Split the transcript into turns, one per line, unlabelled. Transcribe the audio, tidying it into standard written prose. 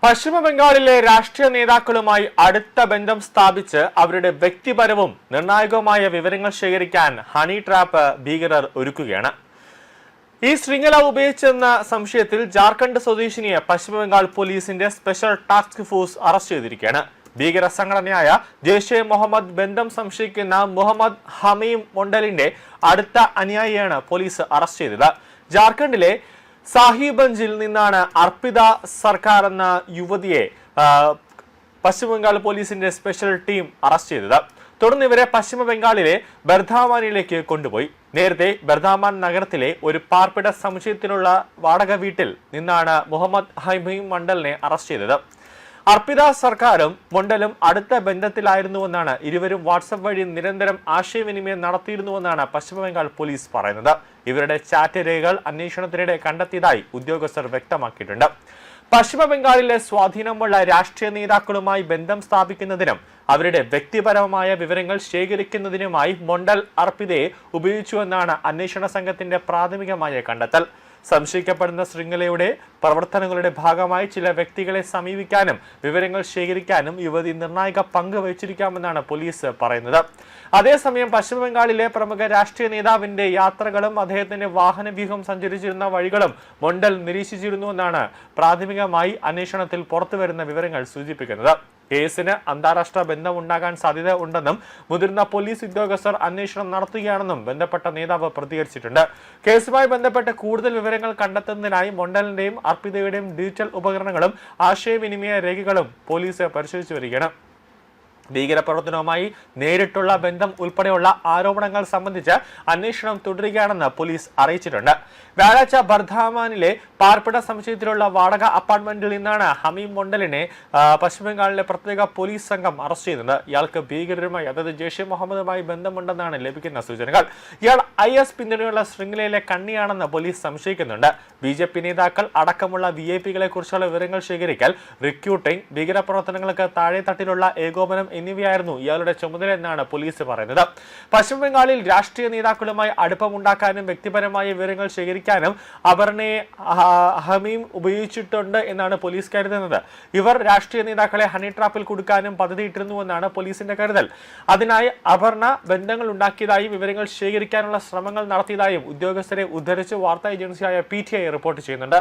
പശ്ചിമ ബംഗാളിലെ രാഷ്ട്രീയ നേതാക്കളുമായി അടുത്ത ബന്ധം സ്ഥാപിച്ച് അവരുടെ വ്യക്തിപരവും നിർണായകവുമായ വിവരങ്ങൾ ശേഖരിക്കാൻ ഹണി ട്രാപ്പ് ഭീകരർ ഒരുക്കുകയാണ്. ഈ ശൃംഖല ഉപയോഗിച്ചെന്ന സംശയത്തിൽ ജാർഖണ്ഡ് സ്വദേശിനിയെ പശ്ചിമ ബംഗാൾ പോലീസിന്റെ സ്പെഷ്യൽ ടാസ്ക് ഫോഴ്സ് അറസ്റ്റ് ചെയ്തിരിക്കുകയാണ്. ഭീകര സംഘടനയായ ജെയ്ഷെ മുഹമ്മദ് ബന്ധം സംശയിക്കുന്ന മുഹമ്മദ് ഹമീം മൊണ്ടലിന്റെ അടുത്ത അനുയായിയാണ് പോലീസ് അറസ്റ്റ് ചെയ്തത്. ജാർഖണ്ഡിലെ സാഹിബഞ്ചിൽ നിന്നാണ് അർപ്പിത സർക്കാർ എന്ന യുവതിയെ പശ്ചിമ ബംഗാൾ പോലീസിന്റെ സ്പെഷ്യൽ ടീം അറസ്റ്റ് ചെയ്തത്. തുടർന്ന് ഇവരെ പശ്ചിമ ബംഗാളിലെ ബർധാമാനിലേക്ക് കൊണ്ടുപോയി. നേരത്തെ ബർധാമാൻ നഗരത്തിലെ ഒരു പാർപ്പിട സമുച്ചയത്തിലുള്ള വാടക വീട്ടിൽ നിന്നാണ് മുഹമ്മദ് ഹമീം മണ്ഡലിനെ അറസ്റ്റ് ചെയ്തത്. അർപ്പിത സർക്കാരും മൊണ്ടലും അടുത്ത ബന്ധത്തിലായിരുന്നുവെന്നാണ് ഇരുവരും വാട്സപ്പ് വഴി നിരന്തരം ആശയവിനിമയം നടത്തിയിരുന്നുവെന്നാണ് പശ്ചിമ ബംഗാൾ പോലീസ് പറയുന്നത്. ഇവരുടെ ചാറ്റ് രേഖകൾ അന്വേഷണത്തിനിടെ കണ്ടെത്തിയതായി ഉദ്യോഗസ്ഥർ വ്യക്തമാക്കിയിട്ടുണ്ട്. പശ്ചിമ ബംഗാളിലെ സ്വാധീനമുള്ള രാഷ്ട്രീയ നേതാക്കളുമായി ബന്ധം സ്ഥാപിക്കുന്നതിനും അവരുടെ വ്യക്തിപരമായ വിവരങ്ങൾ ശേഖരിക്കുന്നതിനുമായി മൊണ്ടൽ അർപ്പിതയെ ഉപയോഗിച്ചുവെന്നാണ് അന്വേഷണ സംഘത്തിന്റെ പ്രാഥമികമായ കണ്ടെത്തൽ. സംശയിക്കപ്പെടുന്ന ശൃംഖലയുടെ പ്രവർത്തനങ്ങളുടെ ഭാഗമായി ചില വ്യക്തികളെ സമീപിക്കാനും വിവരങ്ങൾ ശേഖരിക്കാനും യുവതി നിർണായക പങ്ക് വഹിച്ചിരിക്കാമെന്നാണ് പോലീസ് പറയുന്നത്. അതേസമയം പശ്ചിമ ബംഗാളിലെ പ്രമുഖ രാഷ്ട്രീയ നേതാവിന്റെ യാത്രകളും അദ്ദേഹത്തിന്റെ വാഹന വ്യൂഹം സഞ്ചരിച്ചിരുന്ന വഴികളും മൊണ്ടൽ നിരീക്ഷിച്ചിരുന്നുവെന്നാണ് പ്രാഥമികമായി അന്വേഷണത്തിൽ പുറത്തുവരുന്ന വിവരങ്ങൾ സൂചിപ്പിക്കുന്നത്. കേസിന് അന്താരാഷ്ട്ര ബന്ധമുണ്ടാകാൻ സാധ്യത ഉണ്ടെന്നും മുതിർന്ന പോലീസ് ഉദ്യോഗസ്ഥർ അന്വേഷണം നടത്തുകയാണെന്നും ബന്ധപ്പെട്ട നേതാവ് പ്രതികരിച്ചിട്ടുണ്ട്. കേസുമായി ബന്ധപ്പെട്ട് കൂടുതൽ വിവരങ്ങൾ കണ്ടെത്തുന്നതിനായി മൊണ്ടലിന്റെയും അർപ്പിതയുടെയും ഡിജിറ്റൽ ഉപകരണങ്ങളും ആശയവിനിമയ രേഖകളും പോലീസ് പരിശോധിച്ചു വരികയാണ്. ഭീകരപ്രവർത്തനവുമായി നേരിട്ടുള്ള ബന്ധം ഉൾപ്പെടെയുള്ള ആരോപണങ്ങൾ സംബന്ധിച്ച് അന്വേഷണം തുടരുകയാണെന്ന് പോലീസ് അറിയിച്ചിട്ടുണ്ട്. വ്യാഴാഴ്ച ബർധാമാനിലെ പാർപ്പിട സമുച്ചയത്തിലുള്ള വാടക അപ്പാർട്ട്മെന്റിൽ നിന്നാണ് ഹമീം മൊണ്ടലിനെ പശ്ചിമ ബംഗാളിലെ പ്രത്യേക പോലീസ് സംഘം അറസ്റ്റ് ചെയ്തത്. ഇയാൾക്ക് ഭീകരരുമായി അതായത് ജെയ്ഷെ മുഹമ്മദുമായി ബന്ധമുണ്ടെന്നാണ് ലഭിക്കുന്ന സൂചനകൾ. ഇയാൾ IS പിന്തുണയുള്ള ശൃംഖലയിലെ കണ്ണിയാണെന്ന് പോലീസ് സംശയിക്കുന്നുണ്ട്. BJP നേതാക്കൾ അടക്കമുള്ള VIP-കളെ കുറിച്ചുള്ള വിവരങ്ങൾ ശേഖരിക്കൽ, റിക്രൂട്ടിംഗ്, ഭീകരപ്രവർത്തനങ്ങൾക്ക് താഴെ തട്ടിലുള്ള ഏകോപനം എന്നിവയായിരുന്നു ഇയാളുടെ ചുമതല എന്നാണ് പോലീസ് പറയുന്നത്. പശ്ചിമ ബംഗാളിൽ രാഷ്ട്രീയ നേതാക്കളുമായി അടുപ്പമുണ്ടാക്കാനും വ്യക്തിപരമായ വിവരങ്ങൾ ശേഖരിക്കാനും അപർണയെ ഹമീം ഉപയോഗിച്ചിട്ടുണ്ട് എന്നാണ് പോലീസ് കരുതുന്നത്. ഇവർ രാഷ്ട്രീയ നേതാക്കളെ ഹണി ട്രാപ്പിൽ കൊടുക്കാനും പദ്ധതിയിട്ടിരുന്നുവെന്നാണ് പോലീസിന്റെ കരുതൽ. അതിനായി അപർണ ബന്ധങ്ങൾ ഉണ്ടാക്കിയതായും വിവരങ്ങൾ ശേഖരിക്കാനുള്ള ശ്രമങ്ങൾ നടത്തിയതായും ഉദ്യോഗസ്ഥരെ ഉദ്ധരിച്ച് വാർത്താ ഏജൻസിയായ PTI റിപ്പോർട്ട് ചെയ്യുന്നുണ്ട്.